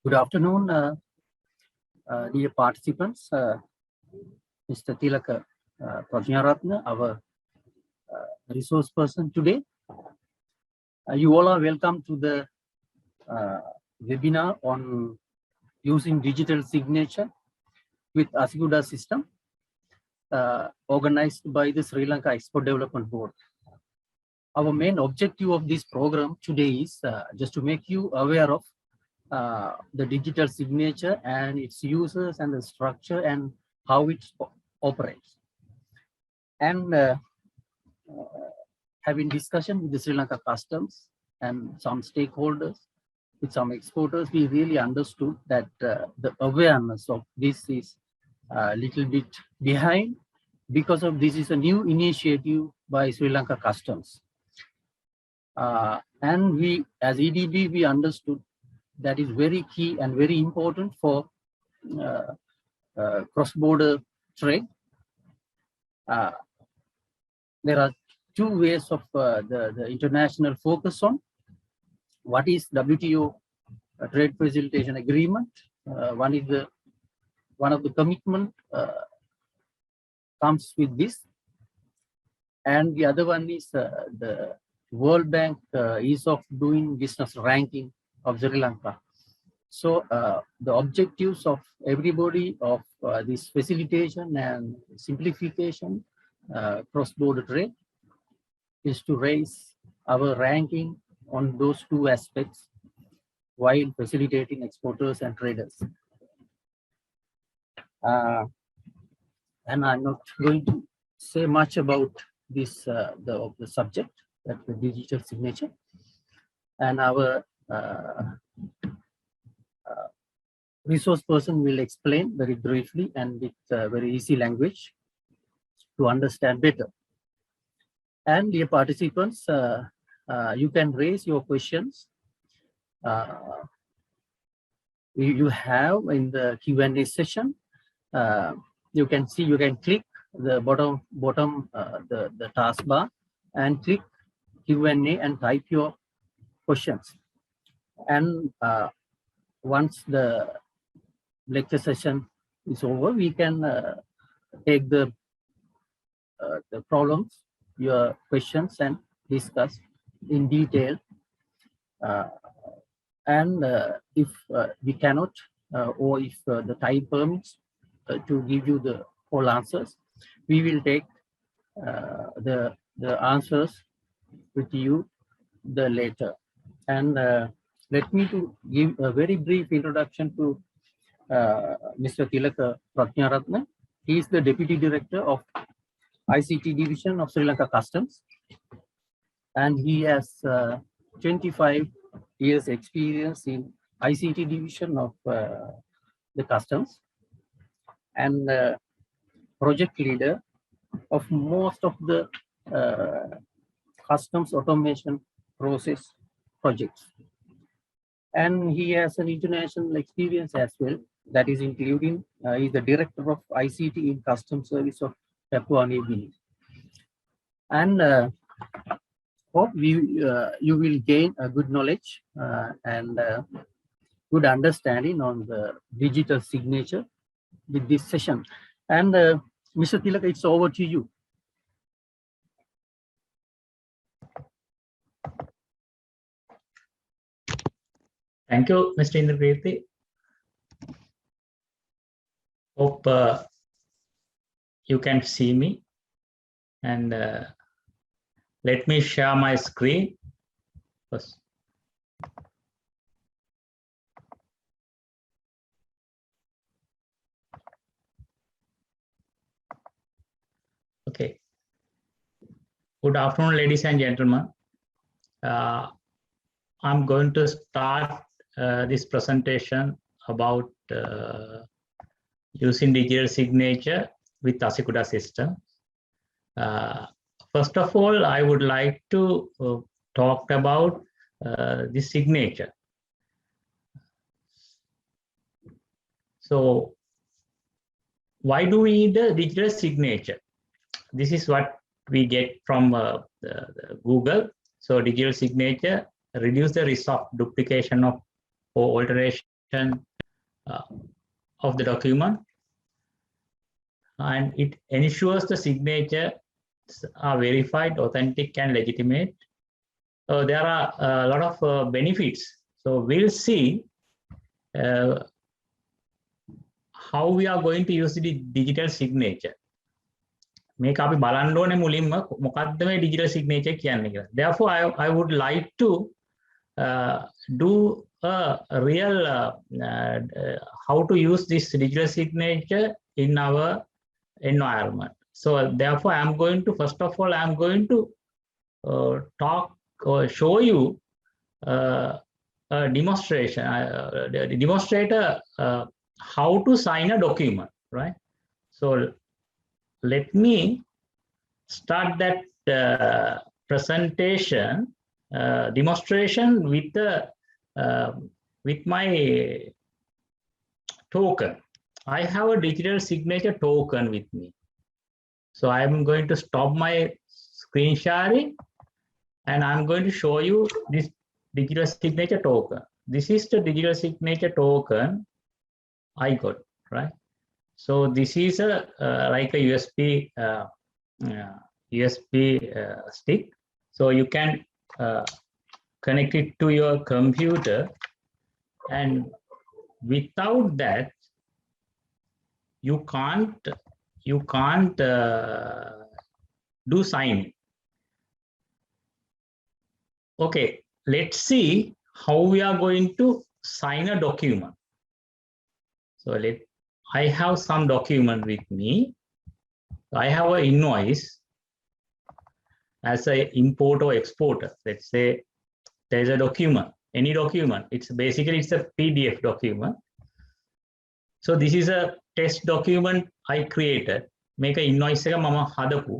Good afternoon, dear participants. Mr. Tilaka Prajnaratna, our resource person today. You all are welcome to the webinar on using digital signature with Asikuda system, organized by the Sri Lanka Export Development Board. Our main objective of this program today is just to make you aware of the digital signature and its uses and the structure and how it operates. And having discussion with the Sri Lanka Customs and some stakeholders, with some exporters, we really understood that the awareness of this is a little bit behind because of this is a new initiative by Sri Lanka Customs. And we, as EDB, we understood that is very key and very important for cross-border trade. There are two ways of the international focus on. What is WTO trade facilitation agreement? One of the commitment comes with this, and the other one is the World Bank ease of doing business ranking of Sri Lanka. So the objectives of everybody of this facilitation and simplification cross-border trade is to raise our ranking on those two aspects while facilitating exporters and traders. And I'm not going to say much about this the subject, that the digital signature, and our resource person will explain very briefly and with very easy language to understand better. And dear participants, you can raise your questions. You have in the Q&A session. You can see, you can click the bottom the taskbar and click Q&A and type your questions. And once the lecture session is over, we can take the problems, your questions, and discuss in detail. And if we cannot, or if the time permits to give you the whole answers, we will take the answers with you the later. And let me to give a very brief introduction to Mr. Tilaka Prajnaratna. He is the Deputy Director of ICT Division of Sri Lanka Customs, and he has 25 years experience in ICT Division of the Customs, and project leader of most of the customs automation process projects. And he has an international experience as well, that is including, he's the Director of ICT in Customs Service of Papua New Guinea. And hope you will gain a good knowledge and good understanding on the digital signature with this session. And Mr. Tilaka, it's over to you. Thank you, Mr. Indrapreeti. Hope you can see me. And let me share my screen first. Okay. Good afternoon, ladies and gentlemen. I'm going to start this presentation about using digital signature with Asikuda system. First of all, I would like to talk about the signature. So, why do we need a digital signature? This is what we get from Google. So, digital signature reduce the risk of duplication of or alteration of the document, and it ensures the signatures are verified, authentic, and legitimate. So there are a lot of benefits. So we'll see how we are going to use the digital signature. මේක අපි බලන්න ඕනේ මුලින්ම මොකක්ද මේ digital signature කියන්නේ කියලා. Therefore, I would like to do a real how to use this digital signature in our environment. So therefore, I'm going to, first of all, I'm going to talk or show you a demonstration, demonstrate how to sign a document, right? So let me start that presentation demonstration with my token. I have a digital signature token with me. So I'm going to stop my screen sharing and I'm going to show you this digital signature token. This is the digital signature token I got, right? So this is a like a USB stick. So you can connect it to your computer, and without that you can't do signing. Okay, let's see how we are going to sign a document. So I have some document with me. I have an invoice as an importer or exporter. Let's say there's a document, any document. It's basically it's a PDF document. So this is a test document I created. Make a invoice එක මම හදපු.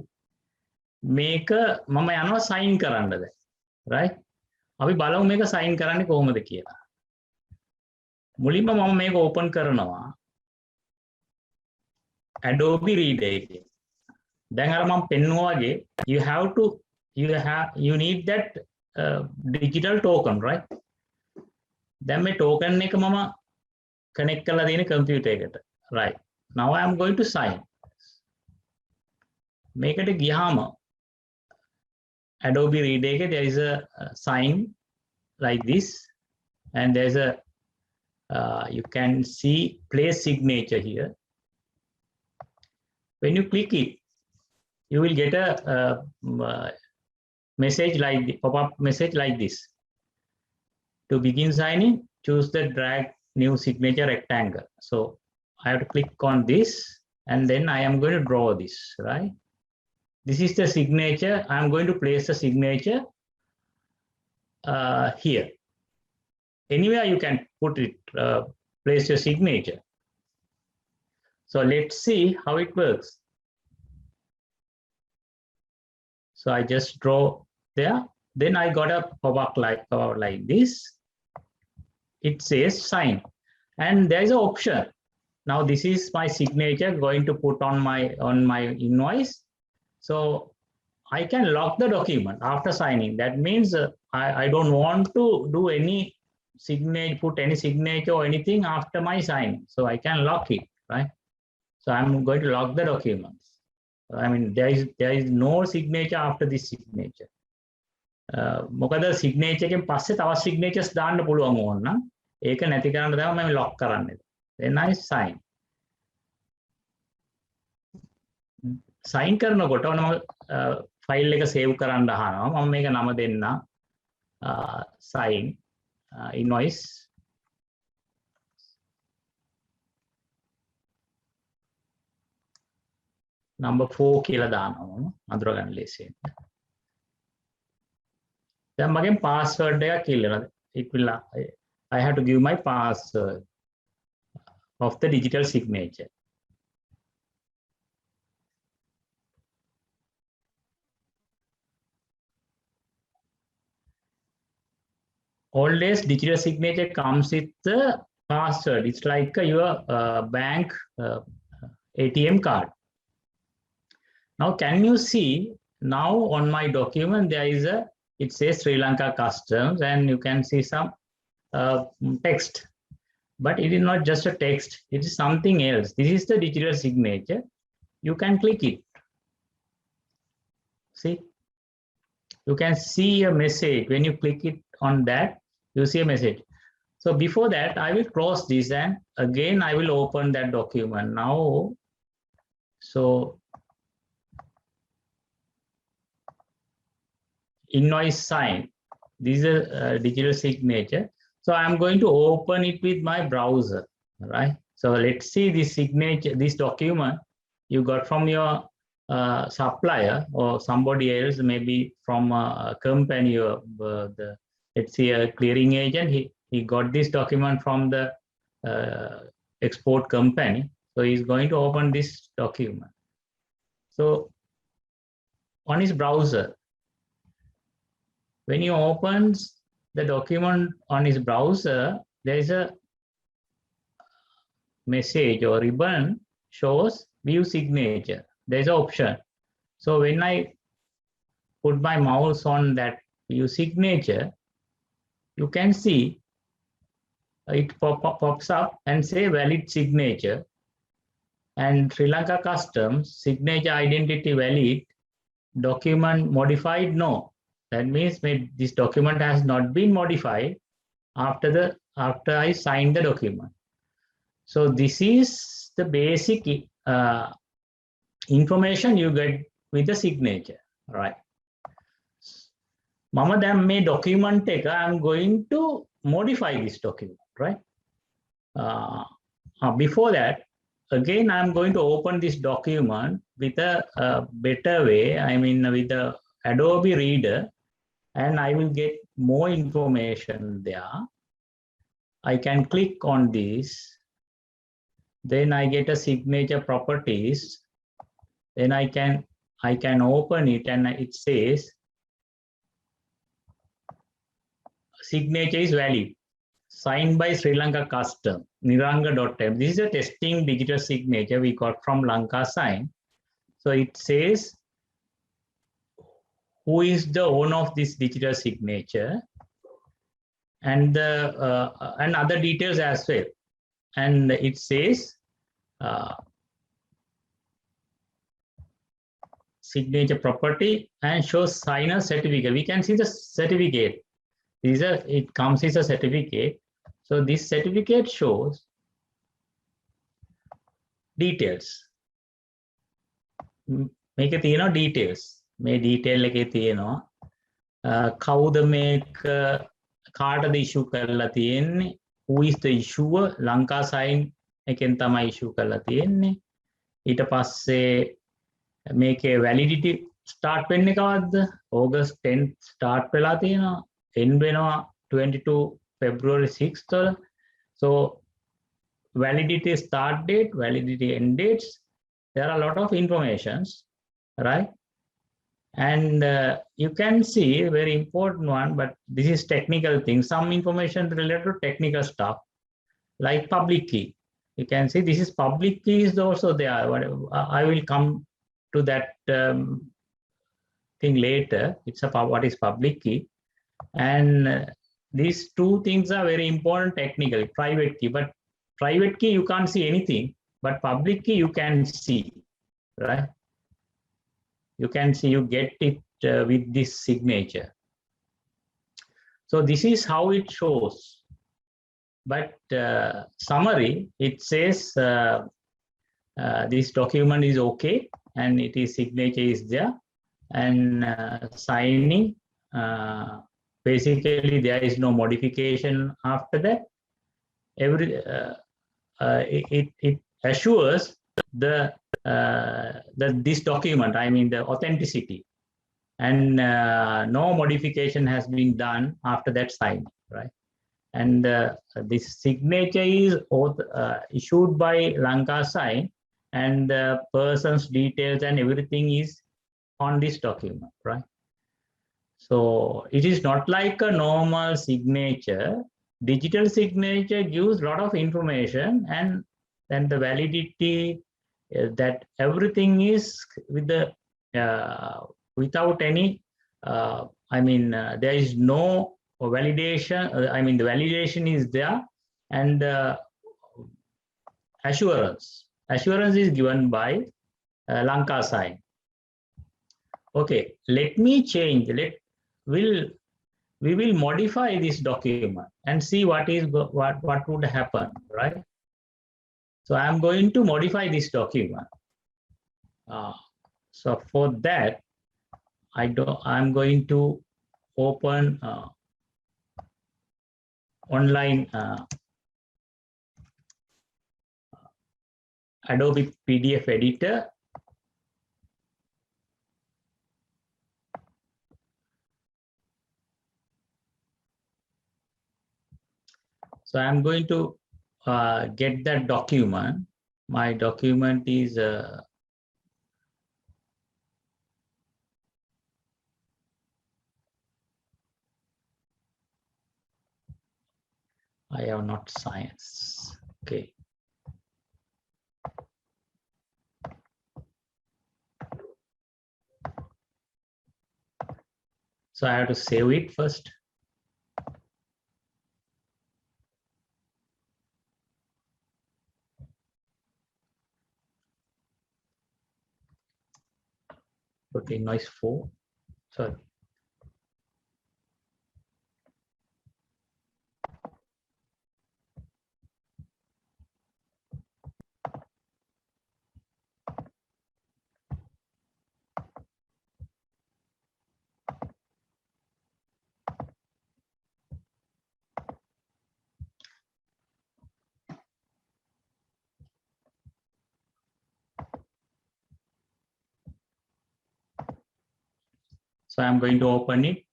මේක මම යනවා sign කරන්නද. Right? අපි බලමු මේක sign කරන්නේ කොහොමද කියලා. මුලින්ම මම මේක open කරනවා. Adobe Reader එකේ. දැන් අර මම පෙන්නුවා වගේ you need that digital token, right? දැන් මේ token එක මම connect කරලා තියෙන computer එකට. Right. Now I am going to sign. මේකට ගියාම Adobe Reader එකේ there is a sign like this, and there's a you can see place signature here. When you click it, you will get a message like the pop-up message like this. To begin signing, choose the drag new signature rectangle. So I have to click on this, and then I am going to draw this, right? This is the signature. I am going to place the signature here. Anywhere you can put it, place your signature. So let's see how it works. So I just draw there. Then I got a pop-up like this. It says sign, and there is an option. Now this is my signature going to put on my invoice. So I can lock the document after signing. That means I don't want to do any signature, put any signature or anything after my signing. So I can lock it, right? So I'm going to lock the documents. I mean, there is no signature after this signature. මොකද signature එකෙන් පස්සේ තවත් signatures දාන්න පුළුවන් ඕන නම් ඒක නැති කරන්න තමයි මම lock කරන්නේ. Then I sign. Sign කරනකොට මම file එක save කරන්න අහනවා. මම මේක නම දෙන්න sign invoice. Number 4 කියලා දානවා අඳුර ගන්න ලේසියෙන්. දැන් මගෙන් password එක කියලා it will I have to give my password of the digital signature. Always digital signature comes with the password. It's like your bank ATM card. Now, can you see now on my document, there is it says Sri Lanka Customs, and you can see some text. but it is not just a text, it is something else. This is the digital signature. You can click it. See, you can see a message. When you click it on that, you see a message. So before that, I will close this and again I will open that document now. So invoice sign, this is a digital signature. So I'm going to open it with my browser, right? So let's see this signature, this document you got from your supplier or somebody else, maybe from a company or let's see a clearing agent. He got this document from the export company. So he's going to open this document. So on his browser, when he opens the document on his browser, there is a message or ribbon shows view signature. There's an option. So when I put my mouse on that view signature, you can see it pops up and say valid signature. And Sri Lanka Customs signature identity valid, document modified, no. That means this document has not been modified after I signed the document. So this is the basic information you get with the signature, right? Mama දැන් මේ document එක I'm going to modify this document, right? Before that, again I'm going to open this document with a better way. I mean with the Adobe Reader, and I will get more information there. I can click on this. Then I get a signature properties. Then I can open it and it says signature is valid. Signed by Sri Lanka Customs, niranga.m. This is a testing digital signature we got from Lanka Sign. So it says who is the owner of this digital signature and other details as well. And it says signature property and shows signer certificate. We can see the certificate. It comes as a certificate. So this certificate shows details. Make it details. May detail එකේ තියෙනවා කවුද මේක කාටද issue කරලා තියෙන්නේ, who is the issuer, Lanka sign එකෙන් තමයි issue කරලා තියෙන්නේ. ඊට පස්සේ මේකේ validity start වෙන්නේ කවද්ද? August 10th start වෙලා තියෙනවා, end වෙනවා 22 February 6th වල. So validity start date, validity end dates, there are a lot of informations, right? And you can see a very important one, but this is technical thing. Some information related to technical stuff, like public key. You can see this is public key is also there. I will come to that thing later. It's about what is public key, and these two things are very important technically. Private key, but private key you can't see anything, but public key you can see, right? You can see, you get it with this signature. So this is how it shows. But summary, it says this document is okay and it is signature is there, and signing, basically there is no modification after that. It assures this document, I mean the authenticity, and no modification has been done after that signing, right? And this signature is issued by Lanka Sign, and the person's details and everything is on this document, right? So it is not like a normal signature. Digital signature gives a lot of information, and then the validity, that everything is with the without any I mean there is no validation. I mean the validation is there, and assurance. Assurance is given by Lanka sign. Okay, let me change. We will modify this document and see what would happen, right? So I'm going to modify this document. So for that, I'm going to open online Adobe PDF editor. So I'm going to get that document. My document is I have not science. Okay. So I have to save it first. Put in noise 4. Sorry. So I'm going to open it.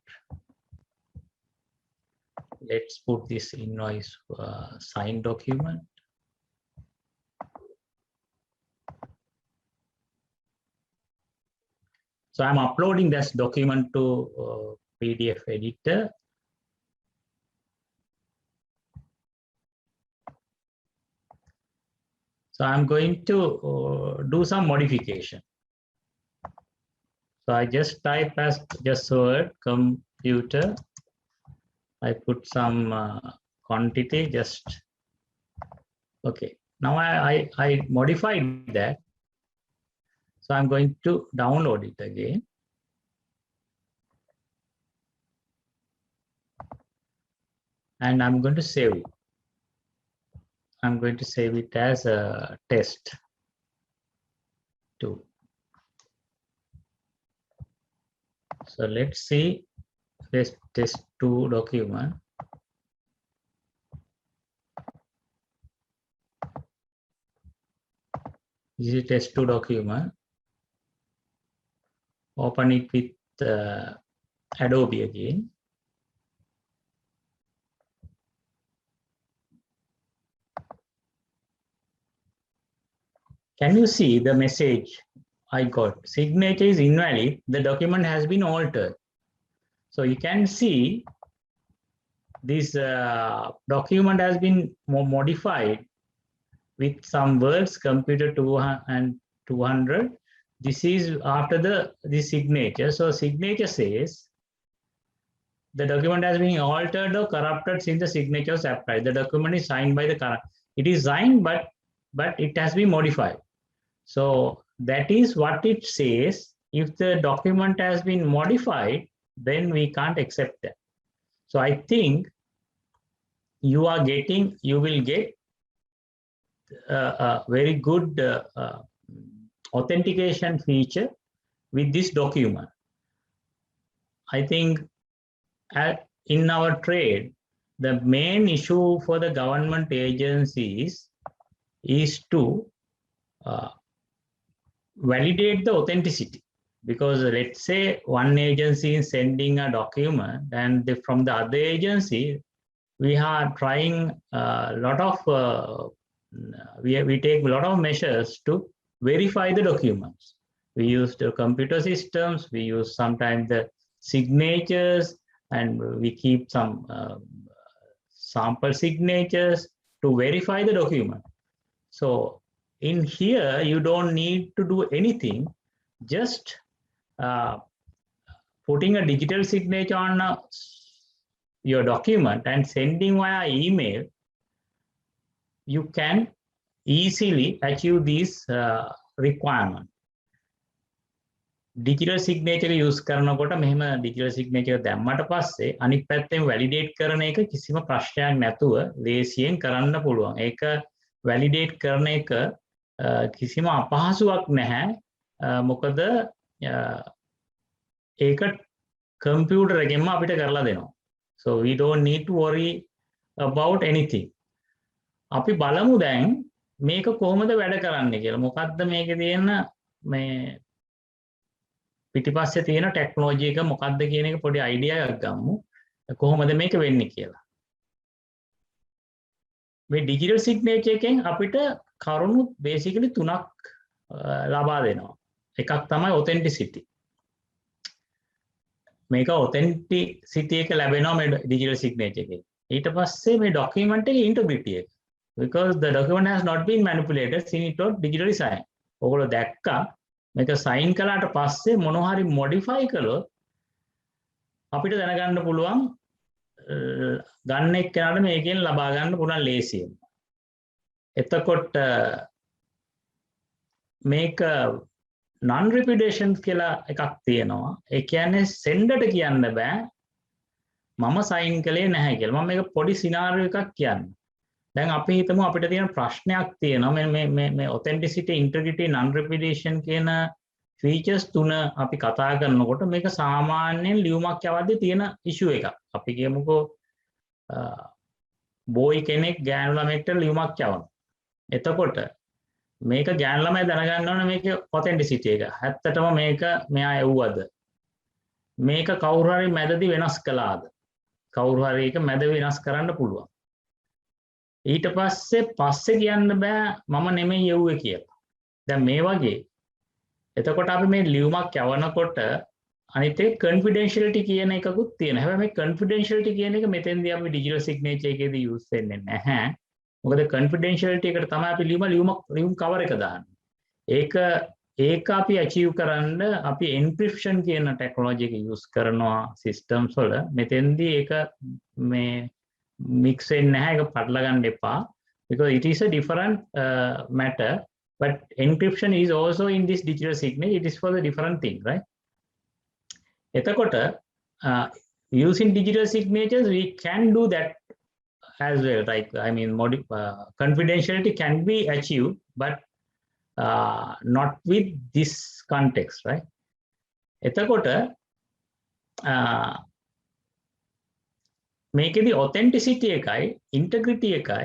Let's put this invoice signed document. So I'm uploading this document to PDF editor. So I'm going to do some modification. So I just type as just word computer. I put some quantity just, okay. Now I modified that. So I'm going to download it again. And I'm going to save it. I'm going to save it as a test 2. So let's see this test 2 document. This is test 2 document. Open it with Adobe again. Can you see the message I got? Signature is invalid. The document has been altered. So you can see this document has been modified with some words, computer 200 and 200. This is after the signature. So signature says the document has been altered or corrupted since the signature is applied. The document is signed by the current. It is signed, but it has been modified. So that is what it says. If the document has been modified, then we can't accept that. So I think you will get a very good authentication feature with this document. I think in our trade, the main issue for the government agencies is to validate the authenticity. Because let's say one agency is sending a document and from the other agency, we are trying a lot of, we take a lot of measures to verify the documents. We use the computer systems, we use sometimes the signatures, and we keep some sample signatures to verify the document. So in here, you don't need to do anything, just putting a digital signature on your document and sending via email. You can easily achieve these requirement. Digital signature use කරනකොට මෙහෙම digital signature දැම්මට පස්සේ අනිත් පැත්තෙන් validate කරන එක කිසිම ප්‍රශ්නයක් නැතුව ලේසියෙන් කරන්න පුළුවන්. ඒක validate කරන එක කිසිම අපහසුයක් නැහැ. මොකද ඒක computer එකෙන්ම අපිට කරලා දෙනවා. So we don't need to worry about anything. අපි බලමු දැන් මේක කොහොමද වැඩ කරන්නේ කියලා. මොකද්ද මේකේ තියෙන මේ පිටිපස්සේ තියෙන ටෙක්නොලොජි එක මොකක්ද කියන එක පොඩි අයිඩියා එකක් ගමු. කොහොමද මේක වෙන්නේ කියලා. මේ ඩිජිටල් සිග්නේචර් එකෙන් අපිට කරුණු බේසිකලි තුනක් ලබා දෙනවා. එකක් තමයි ඔතෙන්ටිසිටි. මේක ඔතෙන්ටිසිටි එක ලැබෙනවා මේ ඩිජිටල් සිග්නේචර් එකෙන්. ඊට පස්සේ මේ ડોකියුමන්ට් එකේ ඉන්ටිග්‍රිටි එක. Because the document has not been manipulated, seen it out digitally signed. ඔයගොල්ලෝ දැක්කා මේක සයින් කළාට පස්සේ මොනවා හරි මොඩිෆයි කළොත් අපිට දැනගන්න පුළුවන් ගන්න එක්කනට මේකෙන් ලබා ගන්න පුළුවන් ලේසියෙන්. එතකොට මේක non repudiation කියලා එකක් තියෙනවා. ඒ කියන්නේ sender කියන්න බෑ මම සයින් කළේ නැහැ කියලා. මම මේක පොඩි සිනාරියෝ එකක් කියන්නම්. දැන් අපි හිතමු අපිට තියෙන ප්‍රශ්නයක් තියෙනවා මේ authenticity integrity non repudiation කියන features තුන අපි කතා කරනකොට මේක සාමාන්‍යයෙන් ලියුමක් යවද්දී තියෙන issue එකක්. අපි කියමුකෝ boy කෙනෙක් ගෑනු ළමයෙක්ට ලියුමක් යවනවා. එතකොට මේක ගෑනු ළමයා දැනගන්න ඕනේ මේකේ authenticity එක. ඇත්තටම මේක මෙයා එව්වද? මේක කවුරු හරි මැදදී වෙනස් කළාද? කවුරු හරි ඒක මැද වෙනස් කරන්න පුළුවන්. ඊට පස්සේ කියන්න බෑ මම නෙමෙයි යවුවේ කියලා. දැන් මේ වගේ එතකොට අපි මේ ලියුමක් යවනකොට අනිත් එක confidentiality කියන එකකුත් තියෙනවා. හැබැයි මේ confidentiality කියන එක මෙතෙන්දී අපි digital signature එකේදී use වෙන්නේ නැහැ. මොකද confidentiality එකට තමයි අපි ලියුම් cover එක දාන්නේ. ඒක අපි achieve කරන්න අපි encryption කියන technology එක use කරනවා systems වල. මෙතෙන්දී ඒක මේ mix වෙන්නේ නැහැ. ඒක පටල ගන්න එපා. Because it is a different matter. But encryption is also in this digital signature. It is for the different thing, right? එතකොට using digital signatures, we can do that as well, right? I mean, confidentiality can be achieved, but not with this context, right? එතකොට මේකෙදි authenticity එකයි, integrity එකයි,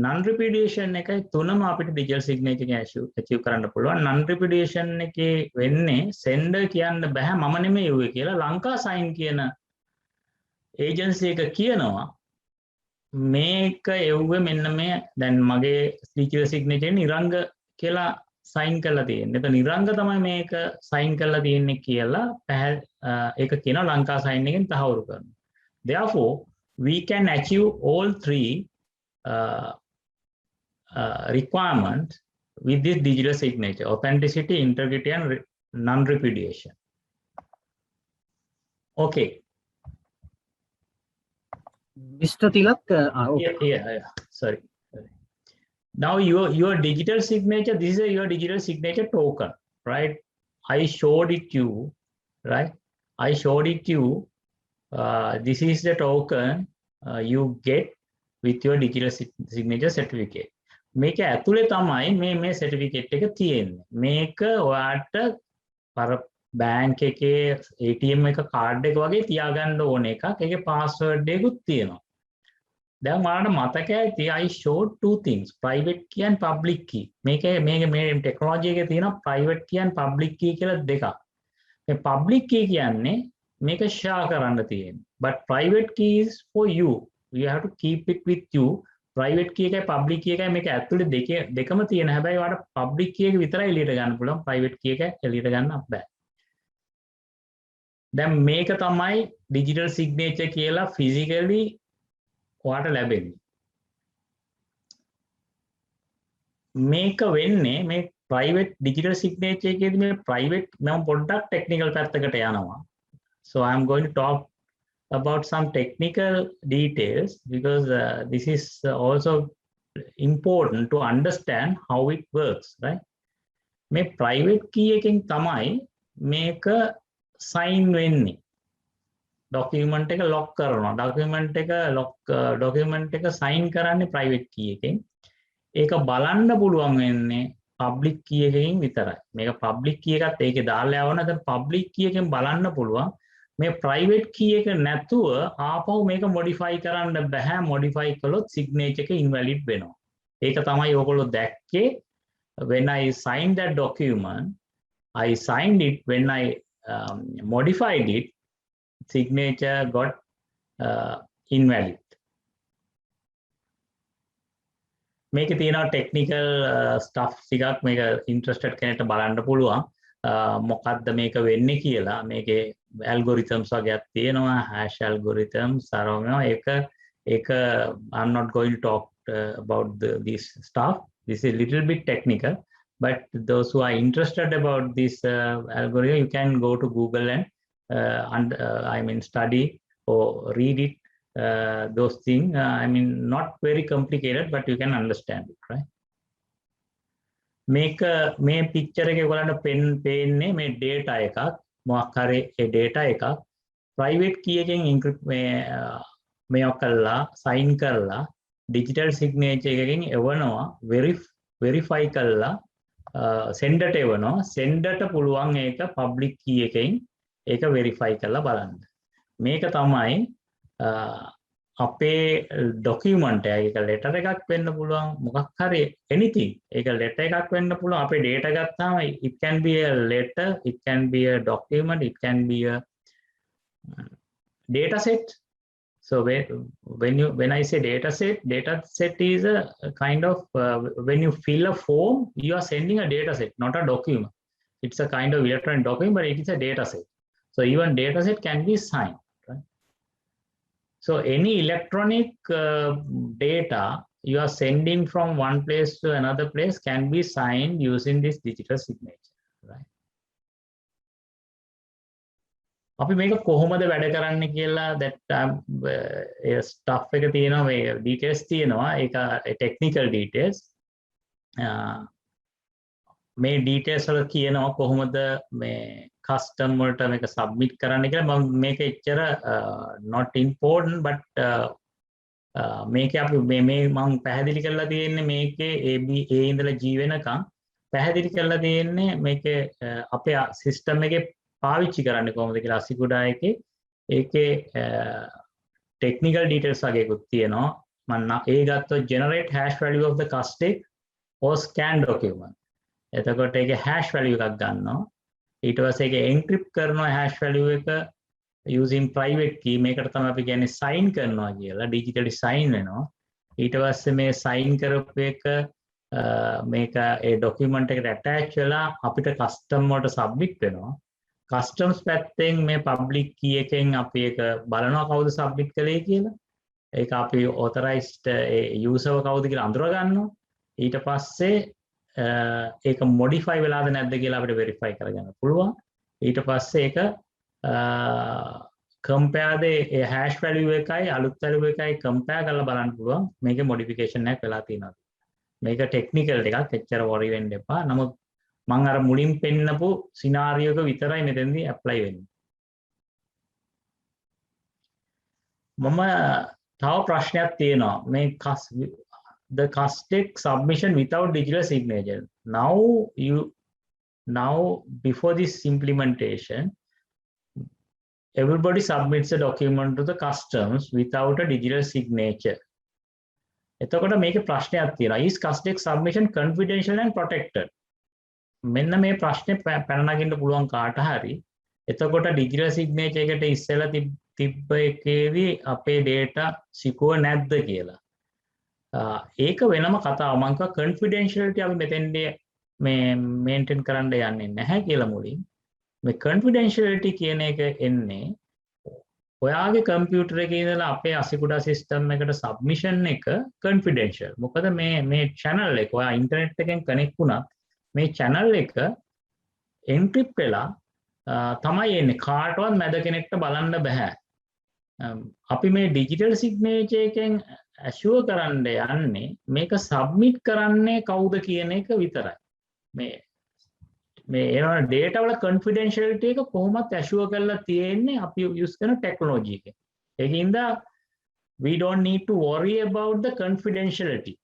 non repudiation එකයි තුනම අපිට digital signature එකෙන් achieve කරන්න පුළුවන්. non repudiation එකේ වෙන්නේ sender කියන්න බෑ මම නෙමෙයි යුවේ කියලා ලංකා sign කියන agency එක කියනවා මේක එව්වේ මෙන්න මේ දැන් මගේ digital signature නිරංග කියලා sign කරලා තියෙන්නේ. එතන නිරංග තමයි මේක sign කරලා තියෙන්නේ කියලා ඒක කියනවා ලංකා sign එකෙන් තහවුරු කරනවා. Therefore we can achieve all three requirement with this digital signature: authenticity, integrity, and non-repudiation. Okay. Mr. Tilak, okay. Yeah. Sorry. Now your digital signature. This is your digital signature token, right? I showed it to you, right? I showed it to you. This is the token you get with your digital signature certificate. මේක ඇතුලේ තමයි මේ certificate එක තියෙන්නේ. මේක ඔයාට අර bank එකේ ATM එක කාඩ් එක වගේ තියාගන්න ඕන එකක්. ඒකේ password එකකුත් තියෙනවා. දැන් ඔයාලට මතක ඇති I showed two things, private key and public key. මේ technology එකේ තියෙන private key and public key කියලා දෙකක්. මේ public key කියන්නේ මේක share කරන්න තියෙන්නේ. But private key is for you. You have to keep it with you. Private key එකයි public key එකයි මේක ඇතුලේ දෙකම තියෙන. හැබැයි ඔයාලට public key එක විතරයි එළියට ගන්න පුළුවන්. private key එක එළියට ගන්න බෑ. දැන් මේක තමයි digital signature කියලා physically ඔයාලට ලැබෙන්නේ. මේක වෙන්නේ මේ private digital signature එකේදී මේ private මම පොඩ්ඩක් technical පැත්තකට යනවා. So I am going to talk about some technical details because this is also important to understand how it works, right? මේ private key එකෙන් තමයි මේක sign වෙන්නේ. document එක lock කරනවා. document එක sign කරන්නේ private key එකෙන්. ඒක බලන්න පුළුවන් වෙන්නේ public key එකකින් විතරයි. මේක public key එකත් ඒකේ දාලා යවන දැන් public key එකෙන් බලන්න පුළුවන්. මේ private key එක නැතුව ආපහු මේක modify කරන්න බෑ. modify කළොත් signature එක invalid වෙනවා. ඒක තමයි ඔයගොල්ලෝ දැක්කේ. When I signed that document, I signed it. When I modified it, signature got invalid. මේක තියෙනවා technical stuff ටිකක් මේක interested කෙනෙක්ට බලන්න පුළුවන්. මොකක්ද මේක වෙන්නේ කියලා. මේකේ algorithms වගේක් තියෙනවා, hash algorithms අරනවා. ඒක I'm not going to talk about this stuff. This is a little bit technical, but those who are interested about this algorithm, you can go to Google and study or read it. Those things, not very complicated, but you can understand it, right? Make මේ picture එකේ ඔයගලන්ට පේන්නේ මේ data එකක් මොකක් හරි ඒ data එකක් private key එකෙන් encrypt මේක කරලා sign කරලා digital signature එකකින් එවනවා verify කරලා sender ට එවනවා sender ට පුළුවන් ඒක public key එකෙන් ඒක verify කරලා බලන්න මේක තමයි අපේ document එක letter එකක් වෙන්න පුළුවන් මොකක් හරි anything ඒක letter එකක් වෙන්න පුළුවන් අපේ data ගත්තාම it can be a letter it can be a document it can be a data set. So when I say data set is a kind of when you fill a form you are sending a data set not a document. It's a kind of electronic document but it is a data set. So even data set can be signed. So any electronic data you are sending from one place to another place can be signed using this digital signature, right? අපි මේක කොහොමද වැඩ කරන්න කියලා that stuff එක තියෙනවා මේ details තියෙනවා ඒක technical details මේ details වල කියනවා කොහොමද මේ custom වලට මේක submit කරන්න කියලා මම මේක එච්චර not important but මේකේ අපි මේ මම පැහැදිලි කරලා තියෙන්නේ මේකේ A ඉඳලා G වෙනකම් පැහැදිලි කරලා තියෙන්නේ මේකේ අපේ system එකේ පාවිච්චි කරන්නේ කොහොමද කියලා අසිකුඩා එකේ ඒකේ technical details වගේකුත් තියෙනවා මම ඒ ගත්තොත් generate hash value of the custom or scan document එතකොට ඒකේ hash value එකක් ගන්නවා ඊට පස්සේ ඒක encrypt කරනවා hash value එක using private key මේකට තමයි අපි කියන්නේ sign කරනවා කියලා digitally sign වෙනවා ඊට පස්සේ මේ sign කරපු එක මේක ඒ document එකට attach වෙලා අපිට custom වලට submit වෙනවා customs පැත්තෙන් මේ public key එකෙන් අපි ඒක බලනවා කවුද submit කළේ කියලා ඒක අපි authorized user කවුද කියලා අඳුර ගන්නවා ඊට පස්සේ ඒක modify වෙලාද නැද්ද කියලා අපිට verify කරගන්න පුළුවන් ඊට පස්සේ ඒක compare the hash value එකයි අලුත් value එකයි compare කරලා බලන්න පුළුවන් මේකේ modification එකක් වෙලා තියෙනවද මේක technical එකක් එච්චර worry වෙන්න එපා නමුත් මම අර මුලින් පෙන්නපු scenario එක විතරයි මෙතෙන්දී apply වෙන්නේ මම තව ප්‍රශ්නයක් තියෙනවා මේ the custom submission without digital signature now before this implementation everybody submits a document to the customs without a digital signature එතකොට මේකේ ප්‍රශ්නයක් තියෙනවා is custom submission confidential and protected මෙන්න මේ ප්‍රශ්නේ පැන නගින්න පුළුවන් කාට හරි එතකොට digital signature එකට ඉස්සෙල්ලා තිබ්බ එකේදී අපේ data secure නැද්ද කියලා ඒක වෙනම කතාවක් මම කිව්වා confidentiality අපි මෙතෙන්දී මේ maintain කරන්න යන්නේ නැහැ කියලා මුලින් මේ confidentiality කියන එක එන්නේ ඔයාගේ computer එකේ ඉඳලා අපේ අසිකුඩා system එකට submission එක confidential මොකද මේ channel එක ඔයා internet එකෙන් connect වුණා මේ channel එක encrypt වෙලා තමයි එන්නේ කාටවත් මැද කෙනෙක්ට බලන්න බෑ අපි මේ digital signature එකෙන් assure කරන්න යන්නේ මේක submit කරන්නේ කවුද කියන එක විතරයි. මේ ඒන data වල confidentiality එක කොහොමත් assure කරලා තියෙන්නේ අපි use කරන technology එක. ඒකින්ද we don't need to worry about the confidentiality.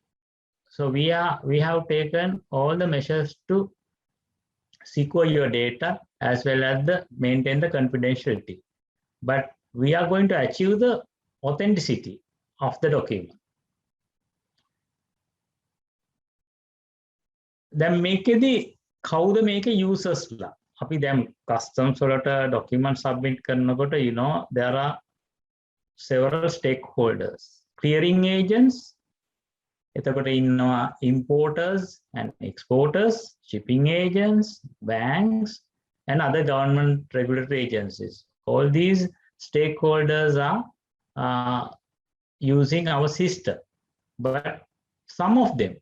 So we have taken all the measures to secure your data as well as maintain the confidentiality. But we are going to achieve the authenticity of the document. Then මේකෙදි කවුද මේක usersලා? අපි දැන් customs වලට document submit කරනකොට there are several stakeholders. Clearing agents, එතකොට ඉන්නවා importers and exporters, shipping agents, banks, and other government regulatory agencies. All these stakeholders are using our system, but some of them,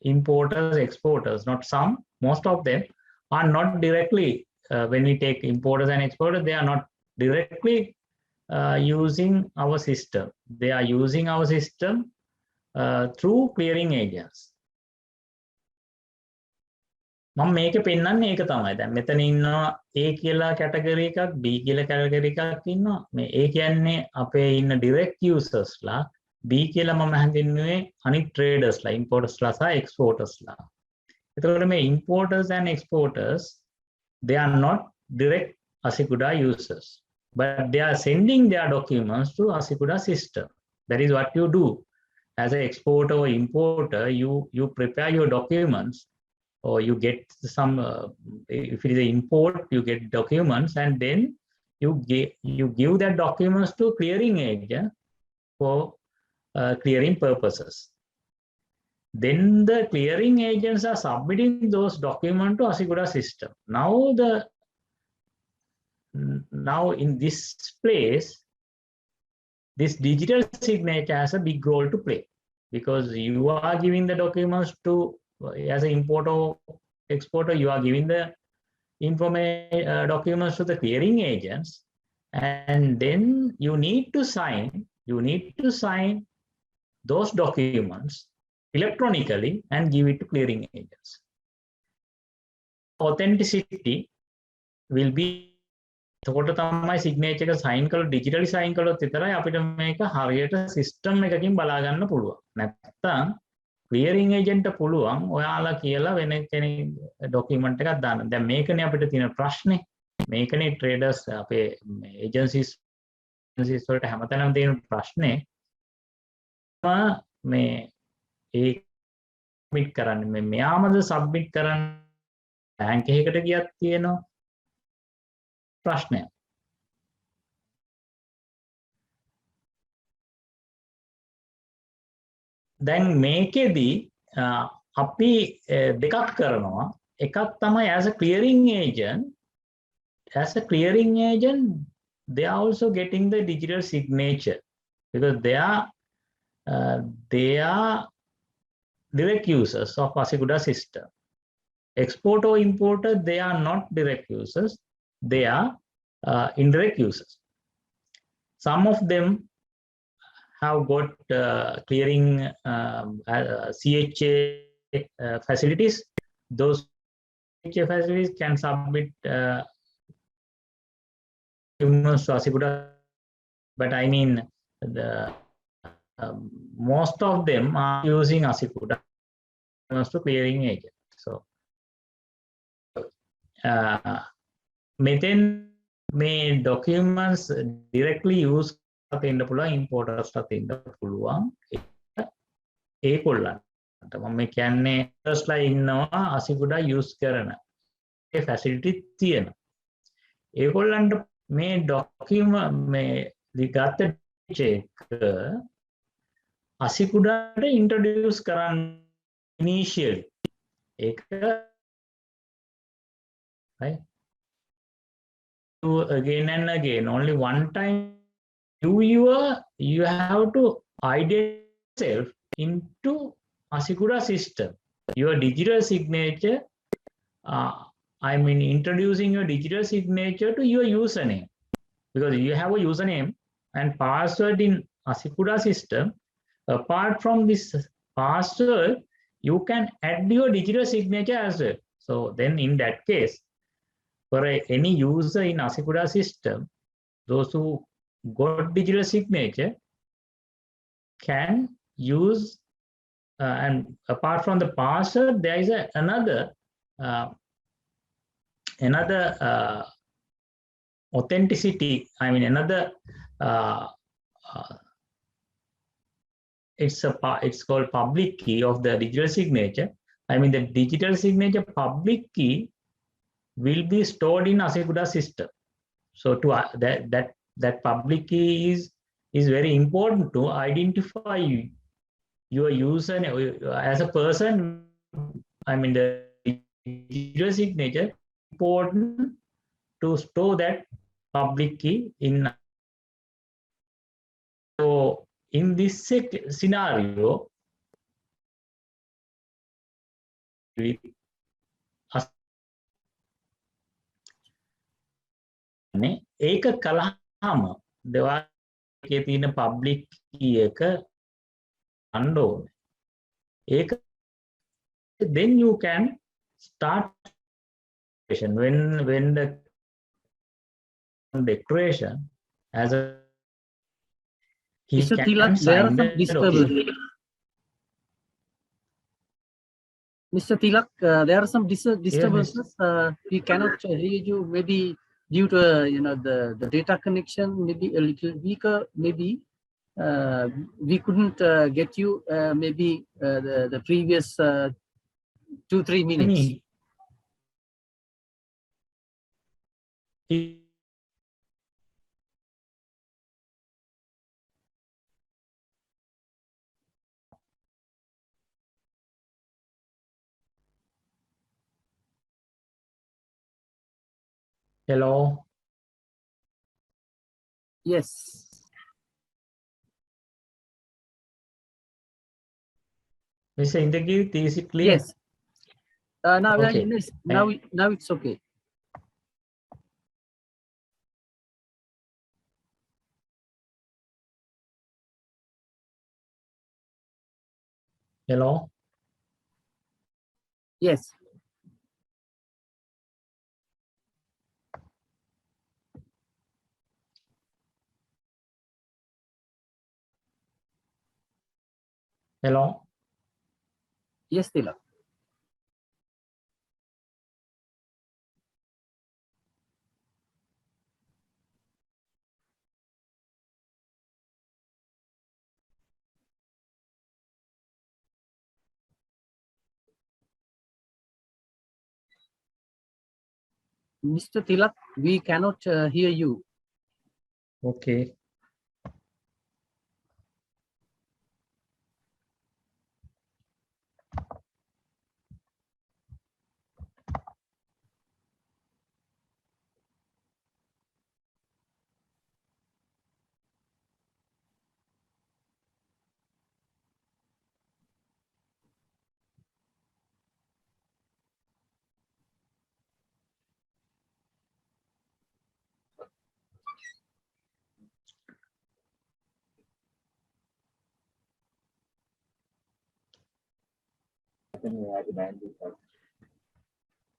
importers, exporters, not some, most of them are not directly, when we take importers and exporters, they are not directly using our system. They are using our system through clearing agents. මම මේක පෙන්නන්නේ ඒක තමයි. දැන් මෙතන ඉන්නවා A කියලා category එකක්, B කියලා කැටගරි එකක් ඉන්නවා. මේ A කියන්නේ අපේ ඉන්න direct usersලා, B කියලා මම හඳුන්වන්නේ අනිත් tradersලා, importersලා සහ exportersලා. එතකොට මේ importers and exporters, they are not direct Asikuda users, but they are sending their documents to Asikuda system. That is what you do. As an exporter or importer, you prepare your documents, or you get some, if it is an import, you get documents, and then you give that documents to clearing agent for clearing purposes. Then the clearing agents are submitting those documents to Asikuda system. Now in this place, this digital signature has a big role to play, because you are giving the documents to, as an importer or exporter, you are giving the documents to the clearing agents, and then you need to sign those documents electronically and give it to clearing agents. Authenticity will be, එතකොට තමයි signature එක sign කරලා digitally sign කළොත් විතරයි අපිට මේක හරියට system එකකින් බලා ගන්න පුළුවන්. නැත්තම් clearing agent පුළුවන් ඔයාලා කියලා වෙන කෙනෙක් document එකක් දාන්න. දැන් මේකනේ අපිට තියෙන ප්‍රශ්නේ. මේකනේ traders අපේ agencies වලට හැමතැනම තියෙන ප්‍රශ්නේ. මේ ඒ submit කරන්නේ මෙයාමද submit කරන්නේ bank එකකට ගියත් තියෙනවා ප්‍රශ්නය. දැන් මේකෙදි අපි දෙකක් කරනවා. එකක් තමයි as a clearing agent, they are also getting the digital signature, because they are direct users of Asikuda system. Exporter or importer, they are not direct users, they are indirect users. Some of them have got clearing CHA facilities. Those CHA facilities can submit documents to Asikuda, but I mean most of them are using Asikuda to clearing agent. So මෙතෙන් මේ documents directly use කරන්න පුළුවන්, importers ට දෙන්න පුළුවන්. ඒගොල්ලන්ට මම කියන්නේ importersලා ඉන්නවා Asikuda use කරන ඒ facility තියෙන. ඒගොල්ලන්ට මේ document මේ ගත්ත check Asikudaට introduce කරන්න initially. ඒක right? Again and again, only one time you have to identify yourself into Asikuda system. Your digital signature, I mean introducing your digital signature to your username, because you have a username and password in Asikuda system. apart from this password, you can add your digital signature as well. So then in that case, for any user in Asikuda system, those who got digital signature can use, and apart from the password, there is another authenticity. I mean, another it's called public key of the digital signature. I mean, the digital signature public key will be stored in Asikuda system. So to that public key is very important to identify your user as a person. I mean, the digital signature important to store that public key in. So in this scenario, ඒක කලහම දෙවාගේ තියෙන public key එක ගන්න ඕනේ. ඒක then you can start when the declaration as a he Mr. can Tilak, there sign are some the disturbance. document. Mr. Tilak, there are some disturbances. We cannot hear you. Maybe due to the data connection, maybe a little weaker. Maybe we couldn't get you. Maybe the previous 2-3 minutes. Hello. Yes. Mr. Indagir, is it clear? Yes. Now, Okay. now it's okay. Hello. Yes. Hello. Yes, Tilak. Mr. Tilak, we cannot hear you. Okay.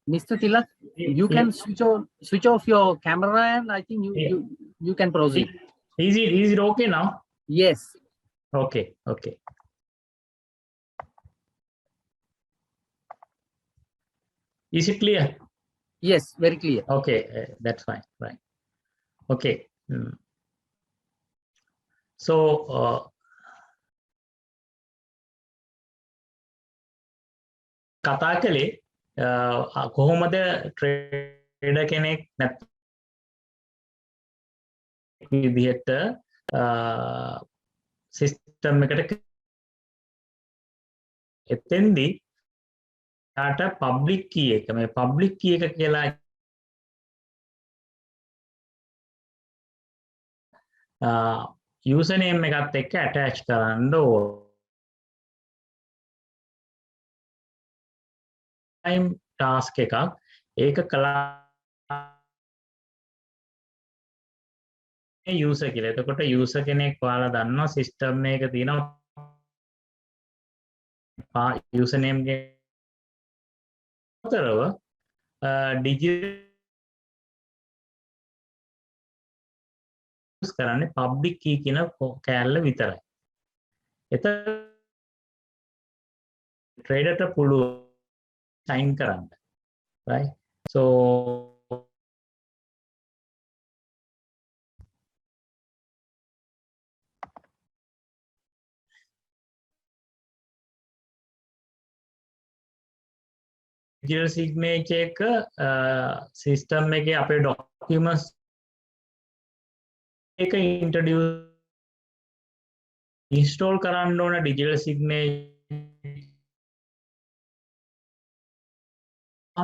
Mr. Tilak, you can switch off your camera, and I think you can proceed. Is it okay now? Yes. Okay. Okay. Is it clear? Yes, very clear. Okay, that's fine. Right. Okay. So කතා කළේ කොහොමද trader කෙනෙක් විදිහට system එකට එතෙන්දී යාට public කී එක මේ පබ්ලික් කී එක කියලා යූසර් නේම් එකත් එක්ක ඇටච් කරන්න ඕන. time task එකක් ඒක කළා user කියලා. එතකොට user කෙනෙක් ඔයාලා දන්නවා system එකක තියෙන username digital කරන්නේ public key කියන කෑල්ල විතරයි. එතකොට trader ට පුළුවන් sign කරන්න. Right? So digital signature එක system එකේ අපේ documents එක introduce install කරන්න ඕන digital signature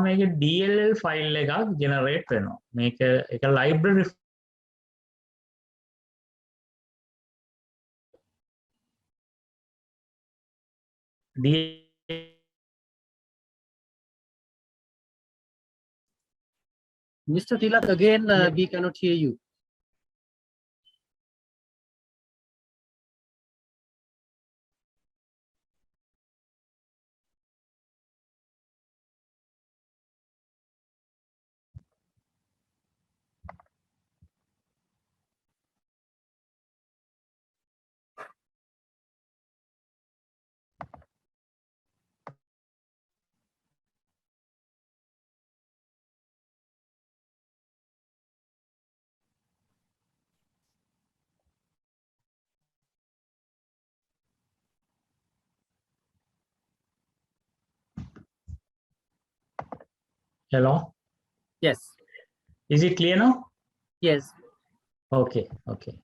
මේක DLL file එකක් generate වෙනවා. මේක එක library Mr. Tilak, again, we cannot hear you. Hello? Yes. Is it clear now? Yes. Okay, okay.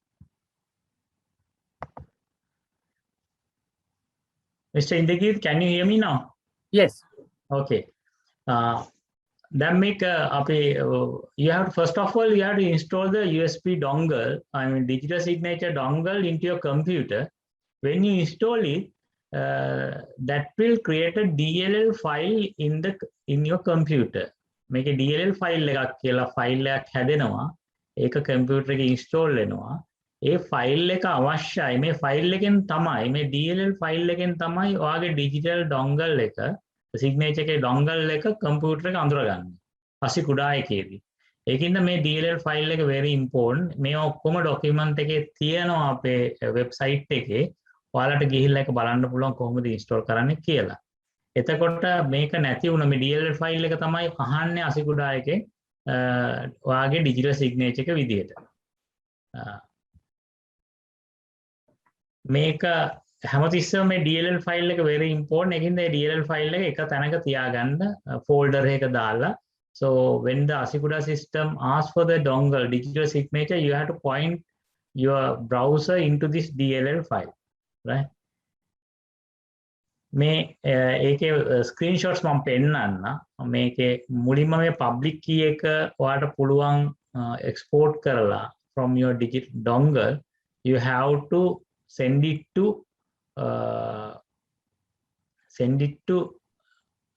Mr. Indrajit, can you hear me now? Yes. Okay. Then make you have first of all you have to install the USB dongle, I mean digital signature dongle into your computer. When you install it, that will create a DLL file in your computer. Make a DLL file එකක් කියලා file එකක් හැදෙනවා. ඒක computer එකේ install වෙනවා. ඒ file එක අවශ්‍යයි. මේ file එකෙන් තමයි මේ DLL file එකෙන් තමයි ඔයාගේ digital dongle එක signature එකේ dongle එක computer එක අඳුරගන්නේ. ASIC කුඩා එකේදී. ඒකින්ද මේ DLL file එක very important. මේ ඔක්කොම document එකේ තියෙනවා අපේ website එකේ. ඔයාලට ගිහිල්ලා ඒක බලන්න පුළුවන් කොහොමද install කරන්නේ කියලා. එතකොට මේක නැති වුණ මේ DLL file එක තමයි අහන්නේ ASIC කුඩා එකේ ඔයාගේ digital signature එක විදියට. මේක හැමතිස්සෙම මේ DLL file එක very important. ඒකින්ද මේ DLL file එක එක තැනක තියාගන්න folder එකක දාලා. So when the ASIC කුඩා system asks for the dongle digital signature, you have to point your browser into this DLL file. Right? මේ ඒකේ screenshots මම පෙන්නන්න. මේකේ මුලින්ම මේ public key එක ඔයාලට පුළුවන් export කරලා from your digital dongle, you have to send it to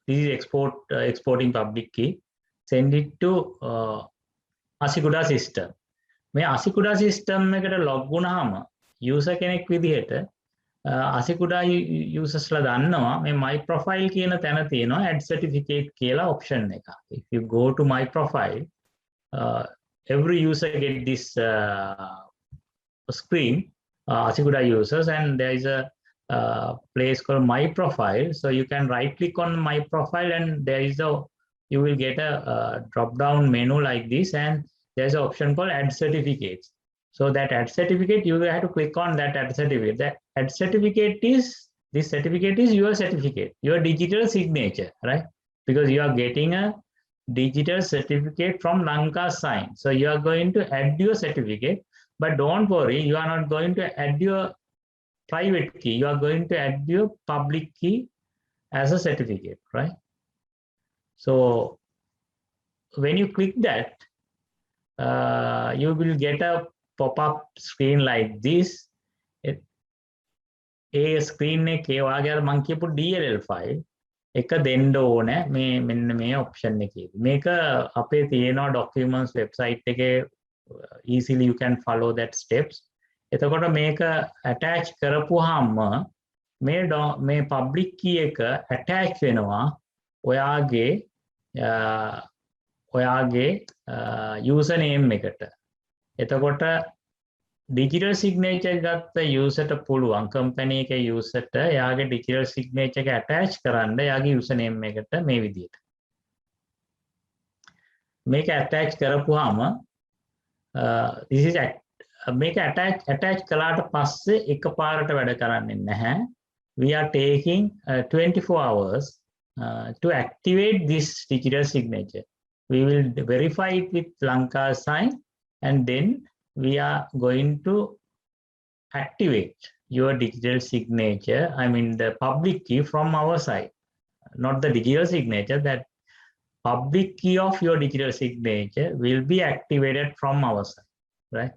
this is exporting public key, send it to ASIC කුඩා system. මේ ASIC කුඩා system එකට log වුණාම user කෙනෙක් විදිහට ASIC කුඩා users ලා දන්නවා මේ my profile කියන තැන තියෙනවා add certificate කියලා option එක. If you go to my profile, every user get this screen, ASIC කුඩා users, and there is a place called my profile. So you can right click on my profile and there is you will get a drop down menu like this, and there's an option called add certificates. So that add certificate, you will have to click on that add certificate. That add certificate is, this certificate is your certificate, your digital signature, right? Because you are getting a digital certificate from Lanka Sign. So you are going to add your certificate, but don't worry, you are not going to add your private key. You are going to add your public key as a certificate, right? So when you click that, you will get a pop-up screen like this. A screen එකේ ඔයාගේ අර මම කියපු DLL file එක දෙන්න ඕනේ මේ මෙන්න මේ option එකේදී. මේක අපේ තියෙනවා documents website එකේ easily you can follow that steps. එතකොට මේක attach කරපුවාම මේ public key එක attach වෙනවා ඔයාගේ username එකට. එතකොට digital signature ගත්ත userට පුළුවන් company එකේ userට එයාගේ digital signature එක attach කරන්න එයාගේ username එකට මේ විදිහට. මේක attach කරපුවාම this is මේක attach කළාට පස්සේ එකපාරට වැඩ කරන්නේ නැහැ. We are taking 24 hours to activate this digital signature. We will verify it with Lanka sign and then we are going to activate your digital signature, I mean the public key from our side, not the digital signature, that public key of your digital signature will be activated from our side, right?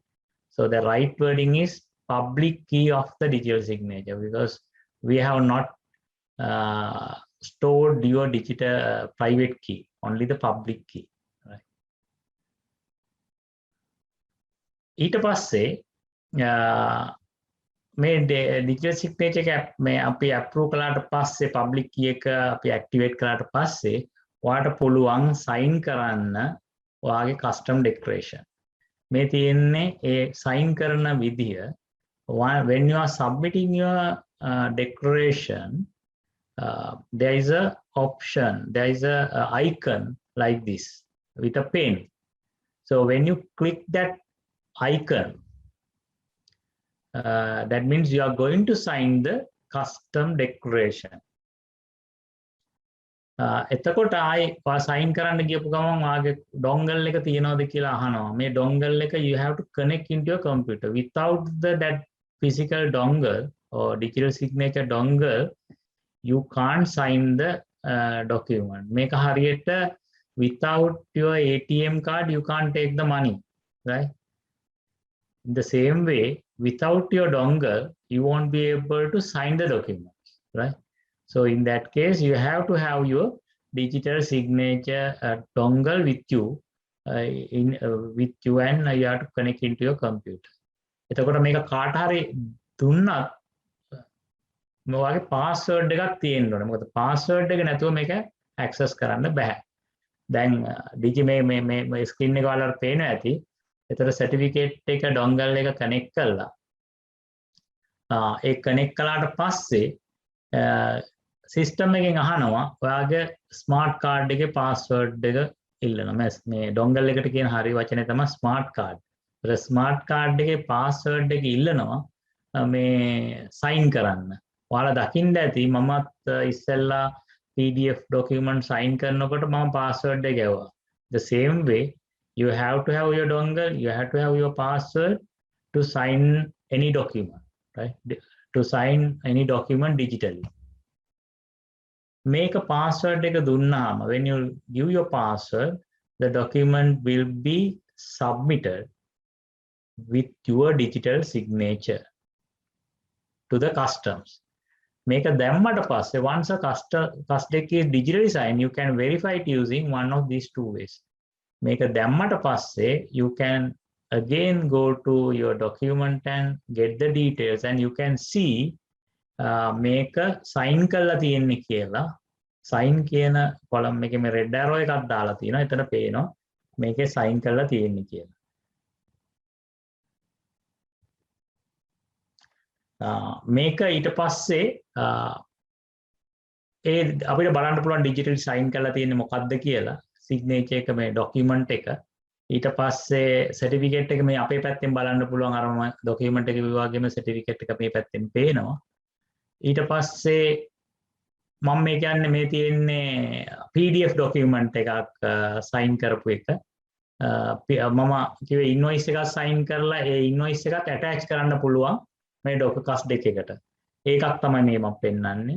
So the right wording is public key of the digital signature, because we have not stored your digital private key, only the public key, right? ඊට පස්සේ මේ digital signature එක මේ අපි approve කළාට පස්සේ public key එක අපි activate කළාට පස්සේ ඔයාට පුළුවන් sign කරන්න ඔයාගේ custom declaration. මේ තියෙන්නේ ඒ sign කරන විදිය. When you are submitting your declaration, there is a option, there is a icon like this with a pen. So when you click that icon, that means you are going to sign the custom declaration. එතකොට ආයි sign කරන්න ගියපු ගමන් ඔයාගේ dongle එක තියනවද කියලා අහනවා. මේ dongle එක you have to connect into your computer. Without that physical dongle or digital signature dongle, you can't sign the document. මේක හරියට without your ATM card you can't take the money, right? In the same way, without your dongle you won't be able to sign the document, right? So in that case, you have to have your digital signature dongle with you, and you have to connect into your computer. එතකොට මේක කාට හරි දුන්නත් මොවාගේ password එකක් තියෙන්න ඕනේ. මොකද password එක නැතුව මේක access කරන්න බෑ. දැන් මේ screen එක වලට පේනවා ඇති. එතකොට certificate එක dongle එක connect කළා. ඒ connect කළාට පස්සේ සිස්ටම් එකෙන් අහනවා ඔයාගේ ස්මාර්ට් කාඩ් එකේ පාස්වර්ඩ් එක ඉල්ලනවා. මේ ඩොන්ගල් එකට කියන හරි වචනේ තමයි ස්මාර්ට් කාඩ්. ඒක ස්මාර්ට් කාඩ් එකේ පාස්වර්ඩ් එක ඉල්ලනවා මේ සයින් කරන්න. ඔයාලා දකින්න ඇති මමත් ඉස්සෙල්ලා PDF document sign කරනකොට මම password එක ගැව්වා. The same way you have to have your dongle, you have to have your password to sign any document, right? To sign any document digitally. Make a password එක දුන්නාම when you give your password, the document will be submitted with your digital signature to the customs. Make a දැම්මට පස්සේ once a custom is digitally signed, you can verify it using one of these two ways. Make a දැම්මට පස්සේ you can again go to your document and get the details, and you can see මේක sign කරලා තියෙන්නේ කියලා. sign කියන column එකේ මේ red arrow එකක් දාලා තියෙනවා. එතන පේනවා මේකේ sign කරලා තියෙන්නේ කියලා. මේක ඊට පස්සේ ඒ අපිට බලන්න පුළුවන් digital sign කරලා තියෙන්නේ මොකක්ද කියලා. signature එක මේ document එක. ඊට පස්සේ certificate එක මේ අපේ පැත්තෙන් බලන්න පුළුවන්. අර document එක වගේම certificate එක මේ පැත්තෙන් පේනවා. ඊට පස්සේ මම මේ කියන්නේ මේ තියෙන්නේ PDF document එකක් sign කරපු එක. මම කිව්වේ invoice එකක් sign කරලා ඒ invoice එකත් attach කරන්න පුළුවන් මේ docx දෙක එකට. ඒකක් තමයි මේ මම පෙන්නන්නේ.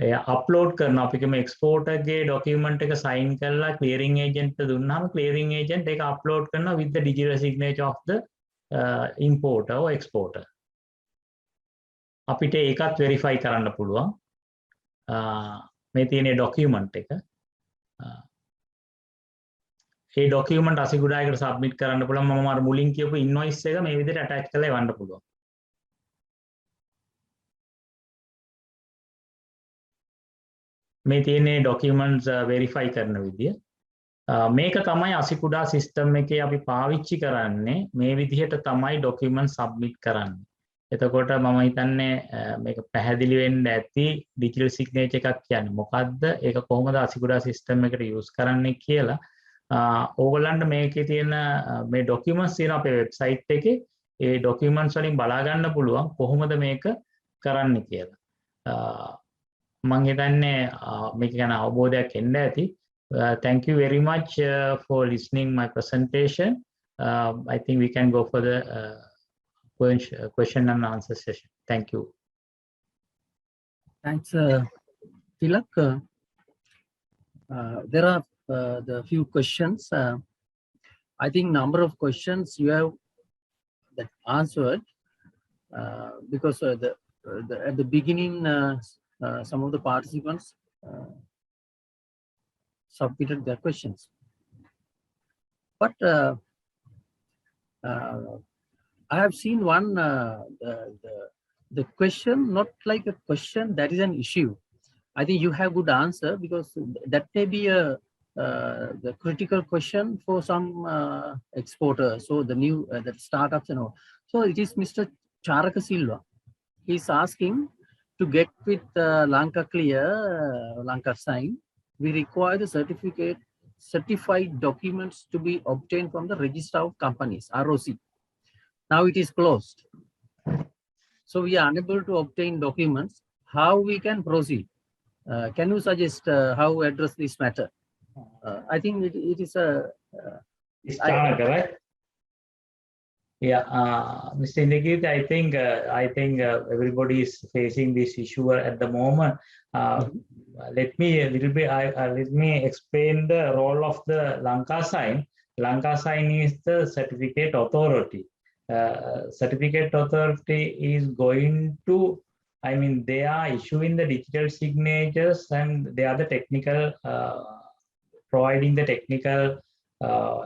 එය upload කරන අපි කිව්ව exporter ගේ document එක sign කරලා clearing agent ට දුන්නාම clearing agent ඒක upload කරනවා with the digital signature of the importer or exporter. අපිට ඒකත් verify කරන්න පුළුවන්. මේ තියෙන document එක. ඒ document අසිගුඩායකට submit කරන්න පුළුවන්. මම අර මුලින් කියපු invoice එක මේ විදිහට attach කරලා එවන්න පුළුවන්. මේ තියෙන්නේ documents verify කරන විදිය. මේක තමයි අසිකුඩා සිස්ටම් එකේ අපි පාවිච්චි කරන්නේ මේ විදිහට තමයි document submit කරන්නේ. එතකොට මම හිතන්නේ මේක පැහැදිලි වෙන්න ඇති digital signature එකක් කියන්නේ මොකක්ද? ඒක කොහොමද අසිකුඩා සිස්ටම් එකට use කරන්නේ කියලා. ඕගොල්ලන්ට මේකේ තියෙන මේ documents තියෙන අපේ website එකේ ඒ documents වලින් බලා ගන්න පුළුවන් කොහොමද මේක කරන්න කියලා. මම හිතන්නේ මේක ගැන අවබෝධයක් එන්න ඇති. Thank you very much for listening my presentation. I think we can go for the question and answer session. Thank you. Thanks, Tilak. There are the few questions. I think number of questions you have that answered because at the beginning some of the participants submitted their questions, but I have seen one the question not like a question that is an issue. I think you have good answer because that may be the critical question for some exporters, so the new the startups and all. So it is Mr. Charaka Silva. He's asking to get with Lanka Clear, Lanka Sign. We require the certified documents to be obtained from the Register of Companies, ROC. Now it is closed. So we are unable to obtain documents. How we can proceed? Can you suggest how to address this matter? I think it is a... It's Chanaka, right? Yeah, Mr. Indikit, I think everybody is facing this issue at the moment. Let me explain the role of the Lanka Sign. Lanka Sign is the certificate authority. Certificate authority is going to, I mean, they are issuing the digital signatures and they are the technical, providing the technical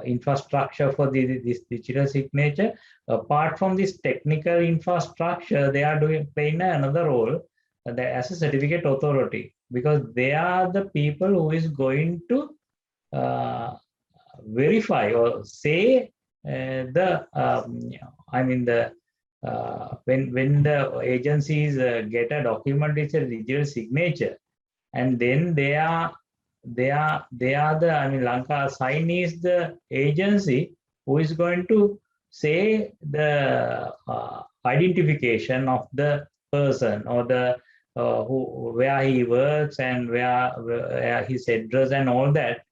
infrastructure for this digital signature. Apart from this technical infrastructure, they are playing another role as a certificate authority, because they are the people who is going to verify or say when the agencies get a document, it's a digital signature, and then they are the, I mean, Lanka Sign is the agency who is going to say the identification of the person or the where he works and where his address and all that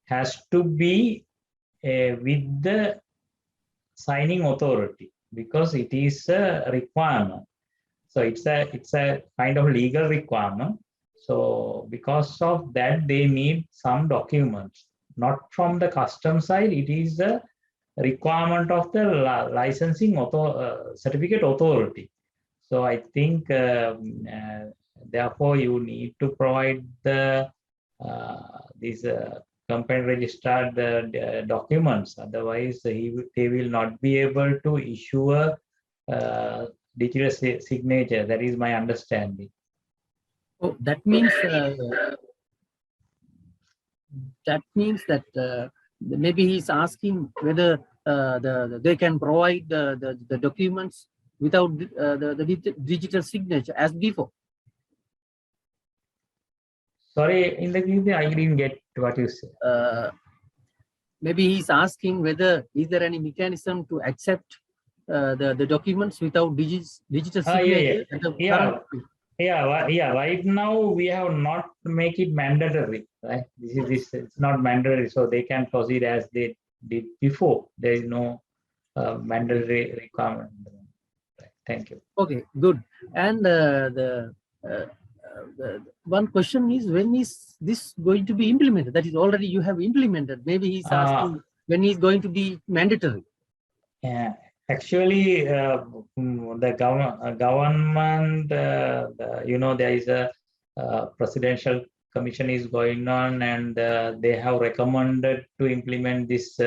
has to be with the signing authority, because it is a requirement. So it's a kind of legal requirement. So because of that, they need some documents, not from the custom side. It is the requirement of the licensing certificate authority. So I think therefore you need to provide the these company registered documents. Otherwise, they will not be able to issue a digital signature. That is my understanding. Oh, that means that maybe he's asking whether they can provide the documents without the digital signature as before. Sorry, in the I didn't get what you said. Maybe he's asking whether is there any mechanism to accept the documents without digital signature? Yeah. Right now we have not make it mandatory. Right, this it's not mandatory, so they can proceed as they did before. There is no mandatory requirement. Right. Thank you. Okay, good. And the one question is, when is this going to be implemented? That is already you have implemented. Maybe he's asking when is going to be mandatory. Yeah, actually, the government, there is a presidential commission is going on, and they have recommended to implement this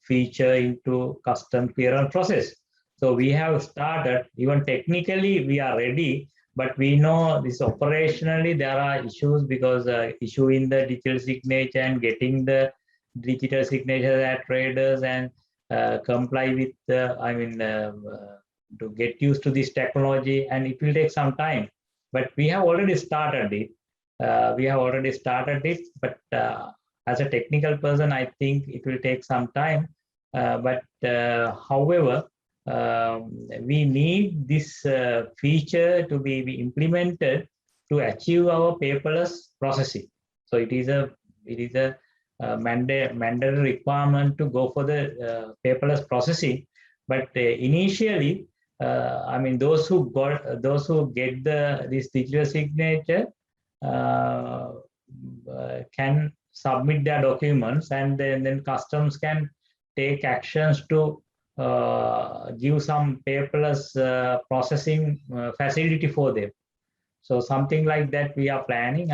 feature into custom clearance process. So we have started. Even technically we are ready, But we know this operationally there are issues because issuing the digital signature and getting the digital signature at traders and comply with to get used to this technology, and it will take some time. But we have already started it. But as a technical person, I think it will take some time. However, we need this feature to be implemented to achieve our paperless processing. So it is a mandatory requirement to go for the paperless processing. But initially, those who get this digital signature can submit their documents, and then customs can take actions to give some paperless processing facility for them. So something like that we are planning.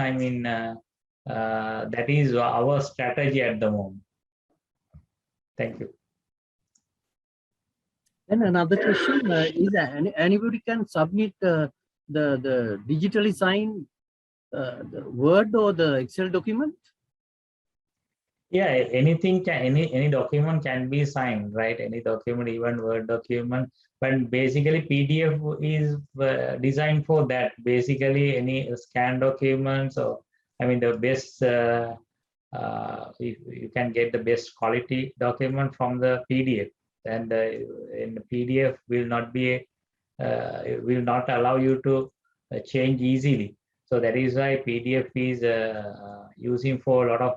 That is our strategy at the moment. Thank you. And another question is anybody can submit the digitally signed the Word or the Excel document? Yeah, anything any document can be signed, right? Any document, even Word document. But basically, PDF is designed for that. Basically, any scan documents, or the best. If you can get the best quality document from the PDF, and in the PDF will not be will not allow you to change easily. So that is why PDF is using for a lot of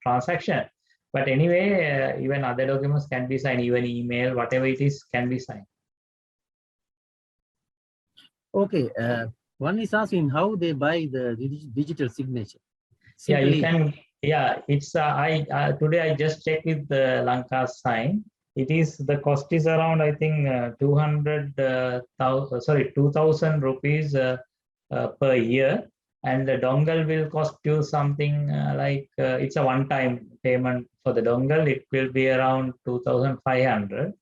transaction. But anyway, even other documents can be signed, even email, whatever it is, can be signed. Okay. One is asking how they buy the digital signature. Yeah, you can. Yeah, it's today I just checked with the Lanka Sign. It is the cost is around, I think, 2,000 rupees per year, and the dongle will cost you something it's a one-time payment for the dongle. It will be around 2,500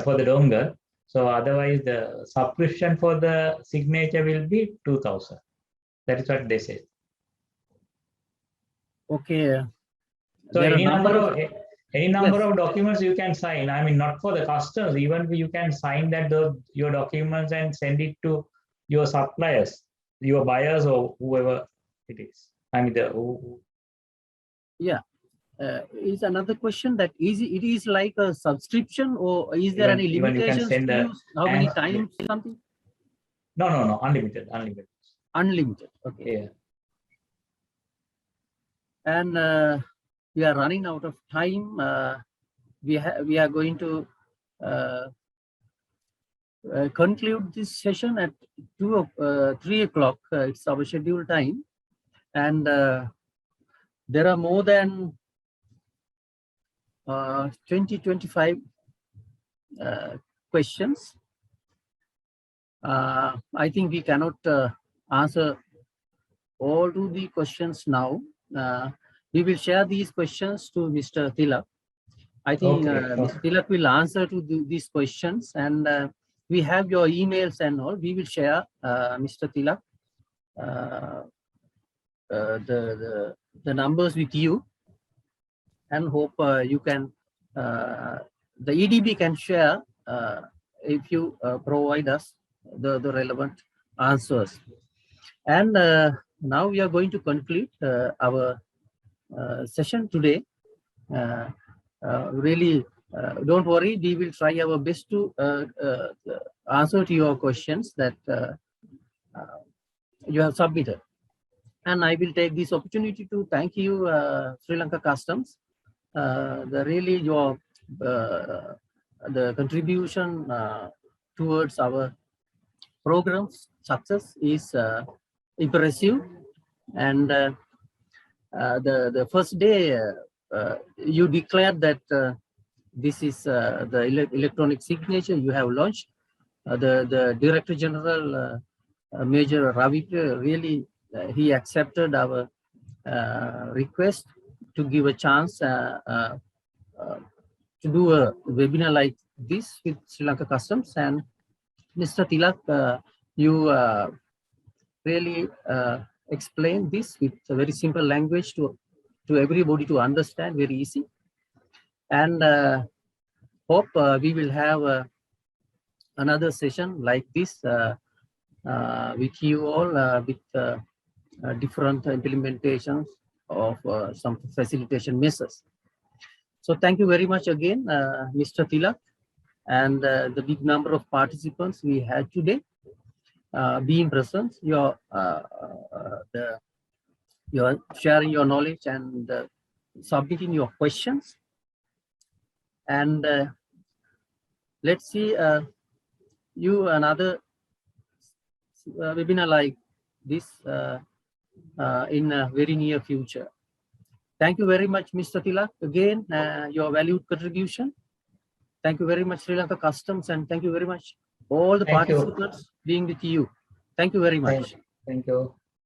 for the dongle. So otherwise, the subscription for the signature will be 2,000. That is what they say. Okay. So any number of documents you can sign. Not for the customers. Even you can sign that your documents and send it to your suppliers, your buyers, or whoever it is. Yeah. Is another question that it is like a subscription, or is there any limitations to use? How many times something? No, unlimited. Unlimited. Okay. Yeah. And we are running out of time. We are going to conclude this session at 3 o'clock. It's our scheduled time, and there are more than 25 questions. I think we cannot answer all to the questions now. We will share these questions to Mr. Tilak. I think Mr. Tilak will answer to these questions, and we have your emails and all. We will share, Mr. Tilak, the numbers with you, and hope you can, the EDB can share if you provide us the relevant answers. And now we are going to conclude our session today. Really, don't worry, we will try our best to answer to your questions that you have submitted. And I will take this opportunity to thank you, Sri Lanka Customs. Really your the contribution towards our program's success is impressive. And the first day you declared that this is the electronic signature you have launched. The Director General, Major Ravi, really he accepted our request to give a chance to do a webinar like this with Sri Lanka Customs. And Mr. Tilak, you really explain this with a very simple language to everybody to understand, very easy. And hope we will have another session like this with you all with different implementations of some facilitation measures. So thank you very much again, Mr. Tilak, and the big number of participants we had today being present. You're sharing your knowledge and submitting your questions. And let's see you another webinar like this in a very near future. Thank you very much, Mr. Tilak. Again, your valued contribution. Thank you very much, Sri Lanka Customs, and thank you very much all the Thank you. participants being with you. Thank you very much. Thank you.